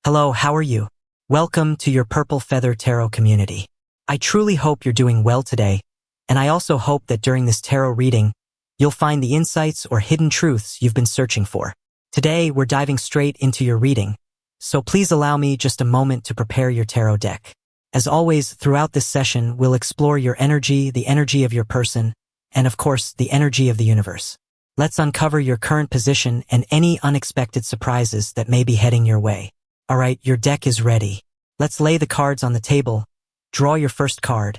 Hello, how are you? Welcome to your Purple Feather Tarot community. I truly hope you're doing well today, and I also hope that during this tarot reading, you'll find the insights or hidden truths you've been searching for. Today, we're diving straight into your reading, so please allow me just a moment to prepare your tarot deck. As always, throughout this session, we'll explore your energy, the energy of your person, and of course, the energy of the universe. Let's uncover your current position and any unexpected surprises that may be heading your way. Alright, your deck is ready. Let's lay the cards on the table, draw your first card,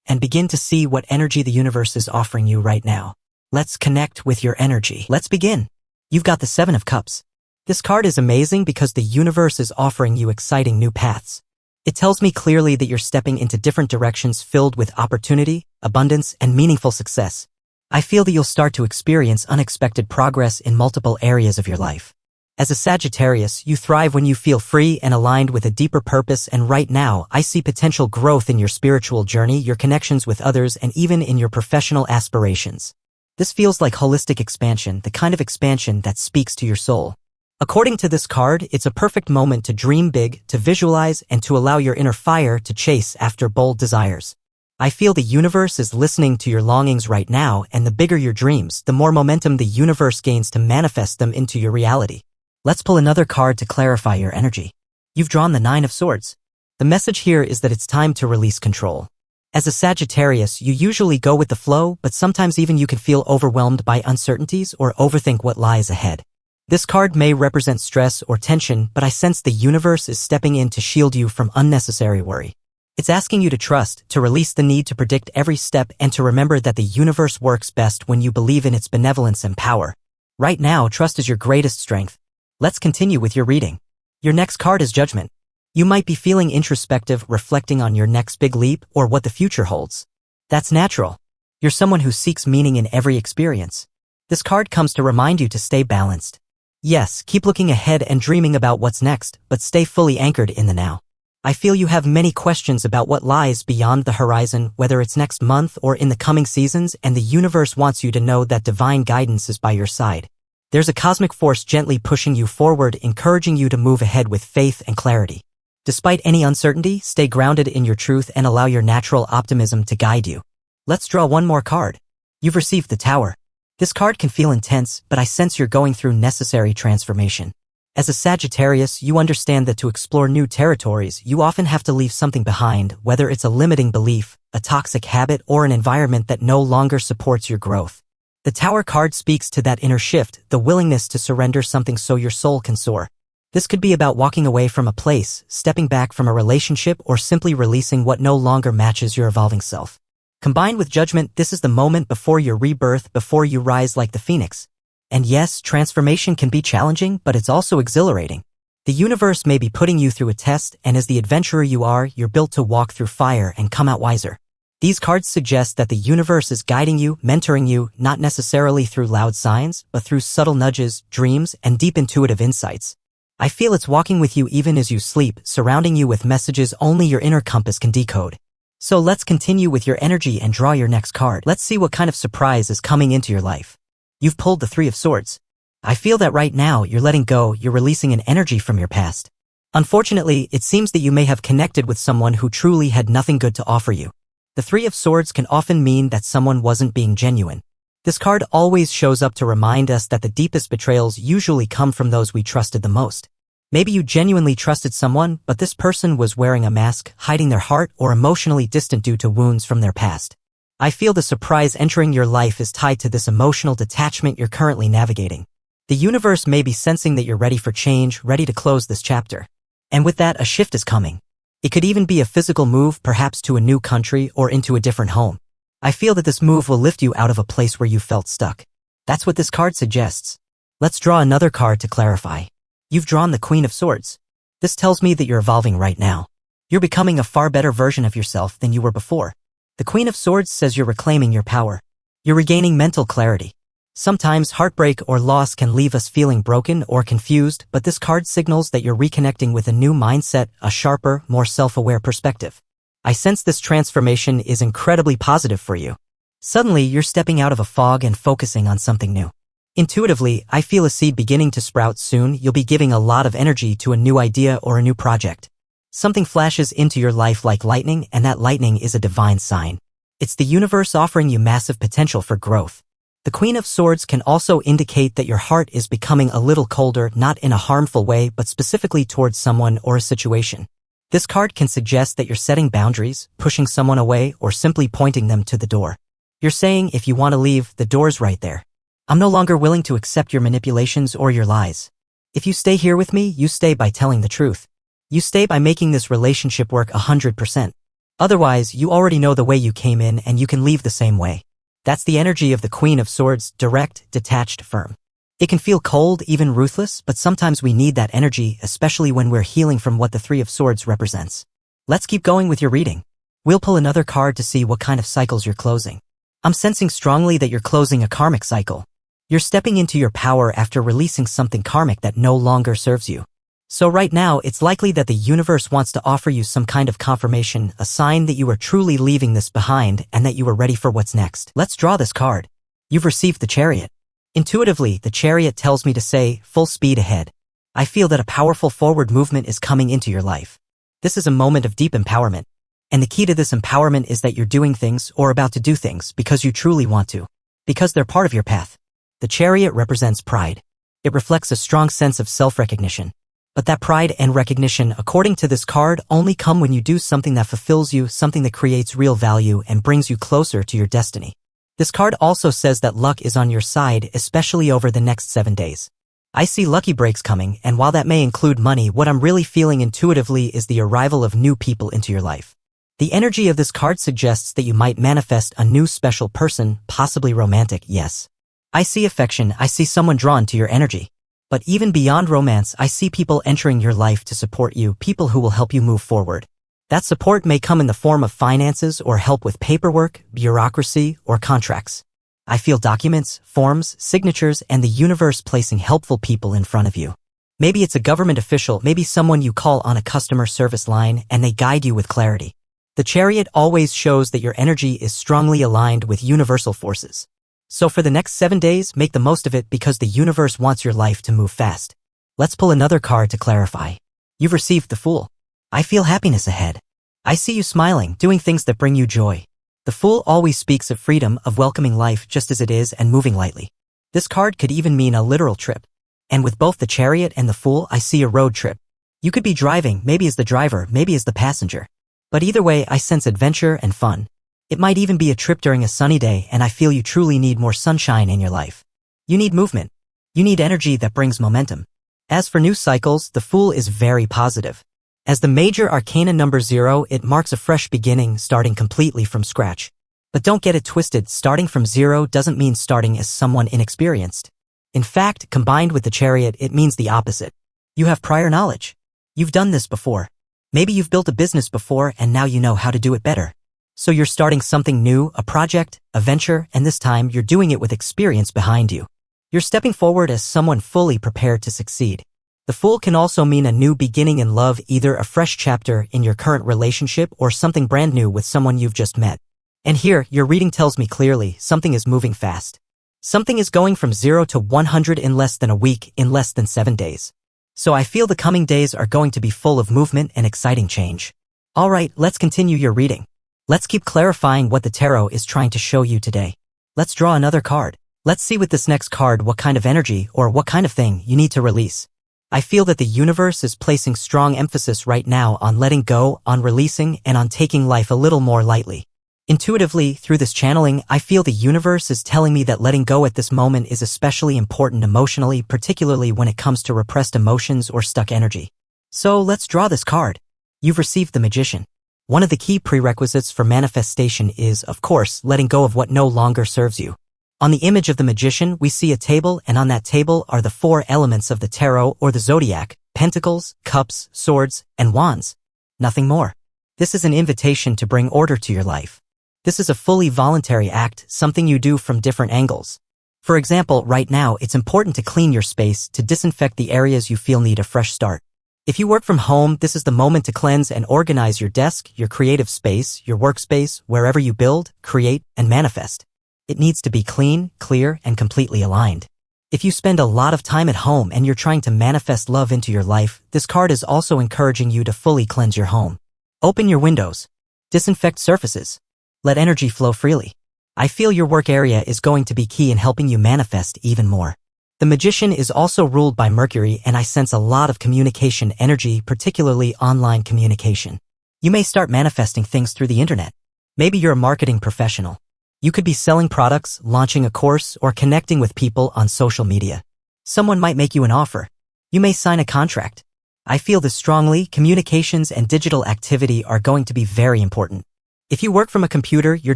and begin to see what energy the universe is offering you right now. Let's connect with your energy. Let's begin. You've got the Seven of Cups. This card is amazing because the universe is offering you exciting new paths. It tells me clearly that you're stepping into different directions filled with opportunity, abundance, and meaningful success. I feel that you'll start to experience unexpected progress in multiple areas of your life. As a Sagittarius, you thrive when you feel free and aligned with a deeper purpose, and right now, I see potential growth in your spiritual journey, your connections with others, and even in your professional aspirations. This feels like holistic expansion, the kind of expansion that speaks to your soul. According to this card, it's a perfect moment to dream big, to visualize, and to allow your inner fire to chase after bold desires. I feel the universe is listening to your longings right now, and the bigger your dreams, the more momentum the universe gains to manifest them into your reality. Let's pull another card to clarify your energy. You've drawn the Nine of Swords. The message here is that it's time to release control. As a Sagittarius, you usually go with the flow, but sometimes even you can feel overwhelmed by uncertainties or overthink what lies ahead. This card may represent stress or tension, but I sense the universe is stepping in to shield you from unnecessary worry. It's asking you to trust, to release the need to predict every step, and to remember that the universe works best when you believe in its benevolence and power. Right now, trust is your greatest strength. Let's continue with your reading. Your next card is Judgment. You might be feeling introspective, reflecting on your next big leap or what the future holds. That's natural. You're someone who seeks meaning in every experience. This card comes to remind you to stay balanced. Yes, keep looking ahead and dreaming about what's next, but stay fully anchored in the now. I feel you have many questions about what lies beyond the horizon, whether it's next month or in the coming seasons, and the universe wants you to know that divine guidance is by your side. There's a cosmic force gently pushing you forward, encouraging you to move ahead with faith and clarity. Despite any uncertainty, stay grounded in your truth and allow your natural optimism to guide you. Let's draw one more card. You've received the Tower. This card can feel intense, but I sense you're going through necessary transformation. As a Sagittarius, you understand that to explore new territories, you often have to leave something behind, whether it's a limiting belief, a toxic habit, or an environment that no longer supports your growth. The Tower card speaks to that inner shift, the willingness to surrender something so your soul can soar. This could be about walking away from a place, stepping back from a relationship, or simply releasing what no longer matches your evolving self. Combined with Judgment, this is the moment before your rebirth, before you rise like the phoenix. And yes, transformation can be challenging, but it's also exhilarating. The universe may be putting you through a test, and as the adventurer you are, you're built to walk through fire and come out wiser. These cards suggest that the universe is guiding you, mentoring you, not necessarily through loud signs, but through subtle nudges, dreams, and deep intuitive insights. I feel it's walking with you even as you sleep, surrounding you with messages only your inner compass can decode. So let's continue with your energy and draw your next card. Let's see what kind of surprise is coming into your life. You've pulled the Three of Swords. I feel that right now you're letting go, you're releasing an energy from your past. Unfortunately, it seems that you may have connected with someone who truly had nothing good to offer you. The Three of Swords can often mean that someone wasn't being genuine. This card always shows up to remind us that the deepest betrayals usually come from those we trusted the most. Maybe you genuinely trusted someone, but this person was wearing a mask, hiding their heart, or emotionally distant due to wounds from their past. I feel the surprise entering your life is tied to this emotional detachment you're currently navigating. The universe may be sensing that you're ready for change, ready to close this chapter. And with that, a shift is coming. It could even be a physical move, perhaps to a new country or into a different home. I feel that this move will lift you out of a place where you felt stuck. That's what this card suggests. Let's draw another card to clarify. You've drawn the Queen of Swords. This tells me that you're evolving right now. You're becoming a far better version of yourself than you were before. The Queen of Swords says you're reclaiming your power. You're regaining mental clarity. Sometimes heartbreak or loss can leave us feeling broken or confused, but this card signals that you're reconnecting with a new mindset, a sharper, more self-aware perspective. I sense this transformation is incredibly positive for you. Suddenly, you're stepping out of a fog and focusing on something new. Intuitively, I feel a seed beginning to sprout soon. You'll be giving a lot of energy to a new idea or a new project. Something flashes into your life like lightning, and that lightning is a divine sign. It's the universe offering you massive potential for growth. The Queen of Swords can also indicate that your heart is becoming a little colder, not in a harmful way, but specifically towards someone or a situation. This card can suggest that you're setting boundaries, pushing someone away, or simply pointing them to the door. You're saying if you want to leave, the door's right there. I'm no longer willing to accept your manipulations or your lies. If you stay here with me, you stay by telling the truth. You stay by making this relationship work 100%. Otherwise, you already know the way you came in and you can leave the same way. That's the energy of the Queen of Swords, direct, detached, firm. It can feel cold, even ruthless, but sometimes we need that energy, especially when we're healing from what the Three of Swords represents. Let's keep going with your reading. We'll pull another card to see what kind of cycles you're closing. I'm sensing strongly that you're closing a karmic cycle. You're stepping into your power after releasing something karmic that no longer serves you. So right now, it's likely that the universe wants to offer you some kind of confirmation, a sign that you are truly leaving this behind and that you are ready for what's next. Let's draw this card. You've received the Chariot. Intuitively, the Chariot tells me to say, full speed ahead. I feel that a powerful forward movement is coming into your life. This is a moment of deep empowerment. And the key to this empowerment is that you're doing things or about to do things because you truly want to. Because they're part of your path. The Chariot represents pride. It reflects a strong sense of self-recognition. But that pride and recognition, according to this card, only come when you do something that fulfills you, something that creates real value and brings you closer to your destiny. This card also says that luck is on your side, especially over the next 7 days. I see lucky breaks coming, and while that may include money, what I'm really feeling intuitively is the arrival of new people into your life. The energy of this card suggests that you might manifest a new special person, possibly romantic, yes. I see affection, I see someone drawn to your energy. But even beyond romance, I see people entering your life to support you, people who will help you move forward. That support may come in the form of finances or help with paperwork, bureaucracy, or contracts. I feel documents, forms, signatures, and the universe placing helpful people in front of you. Maybe it's a government official, maybe someone you call on a customer service line, and they guide you with clarity. The Chariot always shows that your energy is strongly aligned with universal forces. So for the next 7 days, make the most of it because the universe wants your life to move fast. Let's pull another card to clarify. You've received the Fool. I feel happiness ahead. I see you smiling, doing things that bring you joy. The Fool always speaks of freedom, of welcoming life just as it is and moving lightly. This card could even mean a literal trip. And with both the Chariot and the Fool, I see a road trip. You could be driving, maybe as the driver, maybe as the passenger. But either way, I sense adventure and fun. It might even be a trip during a sunny day, and I feel you truly need more sunshine in your life. You need movement. You need energy that brings momentum. As for new cycles, the Fool is very positive. As the major arcana number 0, it marks a fresh beginning, starting completely from scratch. But don't get it twisted, starting from 0 doesn't mean starting as someone inexperienced. In fact, combined with the Chariot, it means the opposite. You have prior knowledge. You've done this before. Maybe you've built a business before and now you know how to do it better. So you're starting something new, a project, a venture, and this time you're doing it with experience behind you. You're stepping forward as someone fully prepared to succeed. The Fool can also mean a new beginning in love, either a fresh chapter in your current relationship or something brand new with someone you've just met. And here, your reading tells me clearly, something is moving fast. Something is going from 0 to 100 in less than a week, in less than 7 days. So I feel the coming days are going to be full of movement and exciting change. Alright, let's continue your reading. Let's keep clarifying what the tarot is trying to show you today. Let's draw another card. Let's see with this next card what kind of energy or what kind of thing you need to release. I feel that the universe is placing strong emphasis right now on letting go, on releasing, and on taking life a little more lightly. Intuitively, through this channeling, I feel the universe is telling me that letting go at this moment is especially important emotionally, particularly when it comes to repressed emotions or stuck energy. So let's draw this card. You've received the Magician. One of the key prerequisites for manifestation is, of course, letting go of what no longer serves you. On the image of the Magician, we see a table, and on that table are the 4 elements of the tarot or the zodiac: pentacles, cups, swords, and wands. Nothing more. This is an invitation to bring order to your life. This is a fully voluntary act, something you do from different angles. For example, right now, it's important to clean your space, to disinfect the areas you feel need a fresh start. If you work from home, this is the moment to cleanse and organize your desk, your creative space, your workspace, wherever you build, create, and manifest. It needs to be clean, clear, and completely aligned. If you spend a lot of time at home and you're trying to manifest love into your life, this card is also encouraging you to fully cleanse your home. Open your windows. Disinfect surfaces. Let energy flow freely. I feel your work area is going to be key in helping you manifest even more. The Magician is also ruled by Mercury, and I sense a lot of communication energy, particularly online communication. You may start manifesting things through the internet. Maybe you're a marketing professional. You could be selling products, launching a course, or connecting with people on social media. Someone might make you an offer. You may sign a contract. I feel this strongly. Communications and digital activity are going to be very important. If you work from a computer, your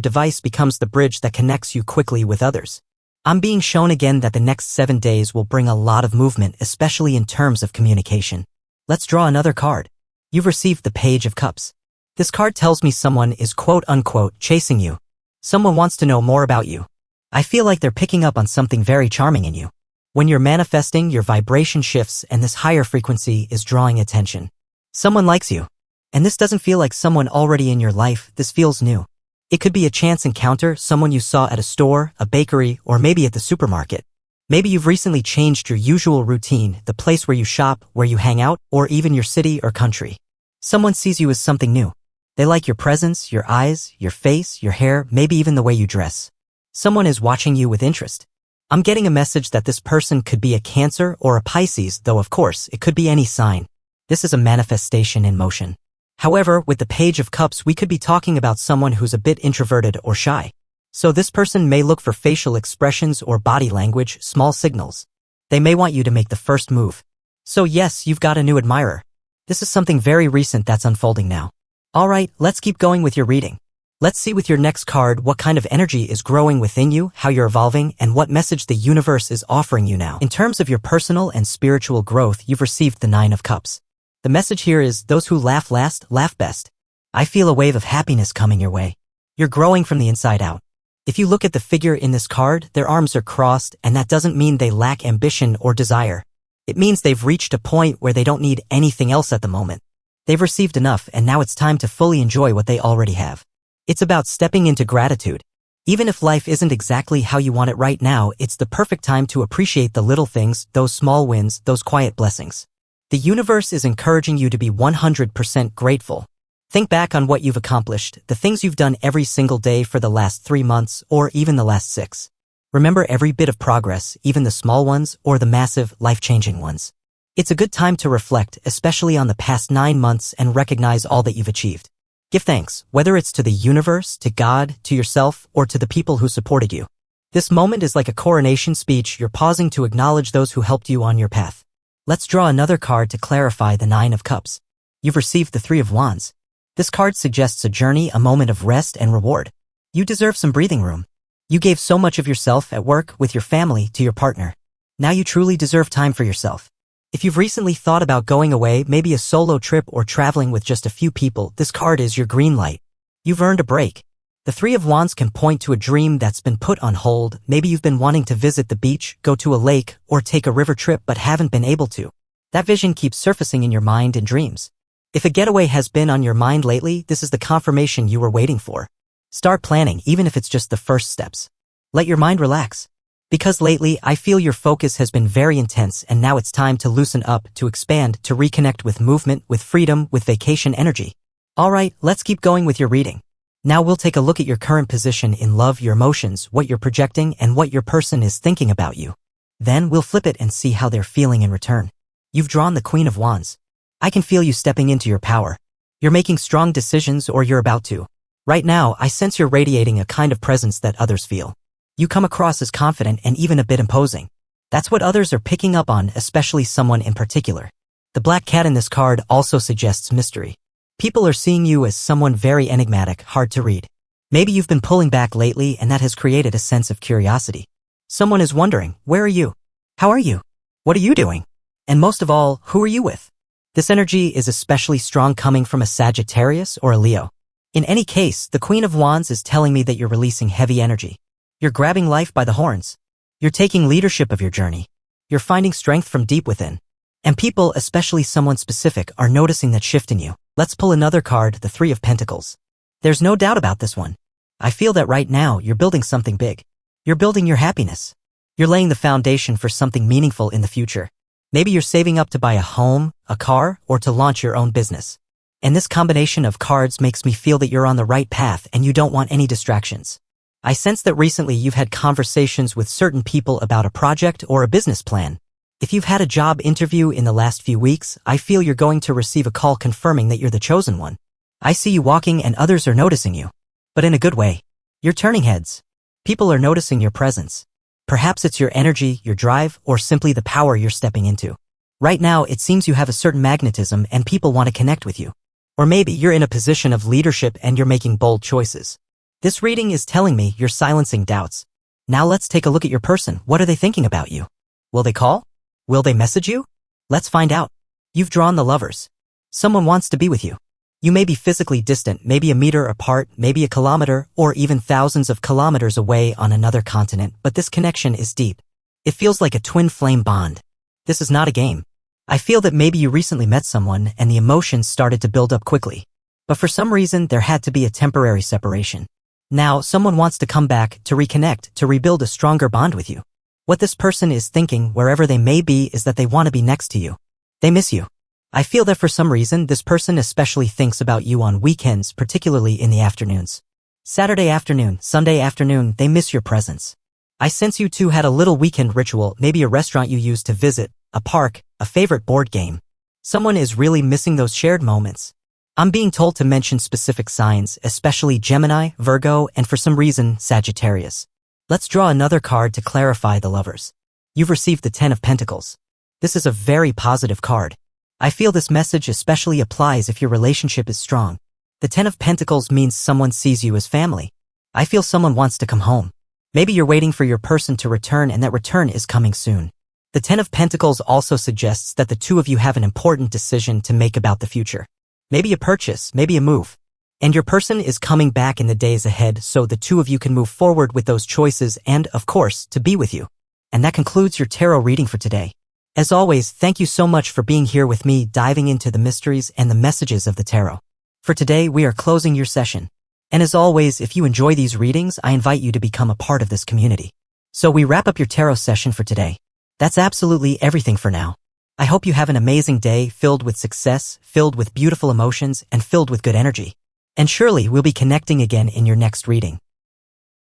device becomes the bridge that connects you quickly with others. I'm being shown again that the next 7 days will bring a lot of movement, especially in terms of communication. Let's draw another card. You've received the Page of Cups. This card tells me someone is quote-unquote chasing you. Someone wants to know more about you. I feel like they're picking up on something very charming in you. When you're manifesting, your vibration shifts and this higher frequency is drawing attention. Someone likes you. And this doesn't feel like someone already in your life, this feels new. It could be a chance encounter, someone you saw at a store, a bakery, or maybe at the supermarket. Maybe you've recently changed your usual routine, the place where you shop, where you hang out, or even your city or country. Someone sees you as something new. They like your presence, your eyes, your face, your hair, maybe even the way you dress. Someone is watching you with interest. I'm getting a message that this person could be a Cancer or a Pisces, though of course, it could be any sign. This is a manifestation in motion. However, with the Page of Cups, we could be talking about someone who's a bit introverted or shy. So this person may look for facial expressions or body language, small signals. They may want you to make the first move. So yes, you've got a new admirer. This is something very recent that's unfolding now. Alright, let's keep going with your reading. Let's see with your next card what kind of energy is growing within you, how you're evolving, and what message the universe is offering you now. In terms of your personal and spiritual growth, you've received the Nine of Cups. The message here is, those who laugh last, laugh best. I feel a wave of happiness coming your way. You're growing from the inside out. If you look at the figure in this card, their arms are crossed, and that doesn't mean they lack ambition or desire. It means they've reached a point where they don't need anything else at the moment. They've received enough, and now it's time to fully enjoy what they already have. It's about stepping into gratitude. Even if life isn't exactly how you want it right now, it's the perfect time to appreciate the little things, those small wins, those quiet blessings. The universe is encouraging you to be 100% grateful. Think back on what you've accomplished, the things you've done every single day for the last 3 months or even the last 6. Remember every bit of progress, even the small ones or the massive, life-changing ones. It's a good time to reflect, especially on the past 9 months, and recognize all that you've achieved. Give thanks, whether it's to the universe, to God, to yourself, or to the people who supported you. This moment is like a coronation speech. You're pausing to acknowledge those who helped you on your path. Let's draw another card to clarify the Nine of Cups. You've received the Three of Wands. This card suggests a journey, a moment of rest and reward. You deserve some breathing room. You gave so much of yourself at work, with your family, to your partner. Now you truly deserve time for yourself. If you've recently thought about going away, maybe a solo trip or traveling with just a few people, this card is your green light. You've earned a break. The Three of Wands can point to a dream that's been put on hold. Maybe you've been wanting to visit the beach, go to a lake, or take a river trip but haven't been able to. That vision keeps surfacing in your mind and dreams. If a getaway has been on your mind lately, this is the confirmation you were waiting for. Start planning, even if it's just the first steps. Let your mind relax. Because lately, I feel your focus has been very intense, and now it's time to loosen up, to expand, to reconnect with movement, with freedom, with vacation energy. Alright, let's keep going with your reading. Now we'll take a look at your current position in love, your emotions, what you're projecting, and what your person is thinking about you. Then we'll flip it and see how they're feeling in return. You've drawn the Queen of Wands. I can feel you stepping into your power. You're making strong decisions, or you're about to. Right now, I sense you're radiating a kind of presence that others feel. You come across as confident and even a bit imposing. That's what others are picking up on, especially someone in particular. The Black Cat in this card also suggests mystery. People are seeing you as someone very enigmatic, hard to read. Maybe you've been pulling back lately, and that has created a sense of curiosity. Someone is wondering, where are you? How are you? What are you doing? And most of all, who are you with? This energy is especially strong coming from a Sagittarius or a Leo. In any case, the Queen of Wands is telling me that you're releasing heavy energy. You're grabbing life by the horns. You're taking leadership of your journey. You're finding strength from deep within. And people, especially someone specific, are noticing that shift in you. Let's pull another card, the Three of Pentacles. There's no doubt about this one. I feel that right now you're building something big. You're building your happiness. You're laying the foundation for something meaningful in the future. Maybe you're saving up to buy a home, a car, or to launch your own business. And this combination of cards makes me feel that you're on the right path and you don't want any distractions. I sense that recently you've had conversations with certain people about a project or a business plan. If you've had a job interview in the last few weeks, I feel you're going to receive a call confirming that you're the chosen one. I see you walking and others are noticing you. But in a good way. You're turning heads. People are noticing your presence. Perhaps it's your energy, your drive, or simply the power you're stepping into. Right now, it seems you have a certain magnetism and people want to connect with you. Or maybe you're in a position of leadership and you're making bold choices. This reading is telling me you're silencing doubts. Now let's take a look at your person. What are they thinking about you? Will they call? Will they message you? Let's find out. You've drawn the Lovers. Someone wants to be with you. You may be physically distant, maybe a meter apart, maybe a kilometer, or even thousands of kilometers away on another continent, but this connection is deep. It feels like a twin flame bond. This is not a game. I feel that maybe you recently met someone and the emotions started to build up quickly. But for some reason, there had to be a temporary separation. Now, someone wants to come back, to reconnect, to rebuild a stronger bond with you. What this person is thinking, wherever they may be, is that they want to be next to you. They miss you. I feel that for some reason, this person especially thinks about you on weekends, particularly in the afternoons. Saturday afternoon, Sunday afternoon, they miss your presence. I sense you two had a little weekend ritual, maybe a restaurant you used to visit, a park, a favorite board game. Someone is really missing those shared moments. I'm being told to mention specific signs, especially Gemini, Virgo, and for some reason, Sagittarius. Let's draw another card to clarify the Lovers. You've received the Ten of Pentacles. This is a very positive card. I feel this message especially applies if your relationship is strong. The Ten of Pentacles means someone sees you as family. I feel someone wants to come home. Maybe you're waiting for your person to return and that return is coming soon. The Ten of Pentacles also suggests that the two of you have an important decision to make about the future. Maybe a purchase, maybe a move. And your person is coming back in the days ahead so the two of you can move forward with those choices and, of course, to be with you. And that concludes your tarot reading for today. As always, thank you so much for being here with me, diving into the mysteries and the messages of the tarot. For today, we are closing your session. And as always, if you enjoy these readings, I invite you to become a part of this community. So we wrap up your tarot session for today. That's absolutely everything for now. I hope you have an amazing day filled with success, filled with beautiful emotions, and filled with good energy. And surely we'll be connecting again in your next reading.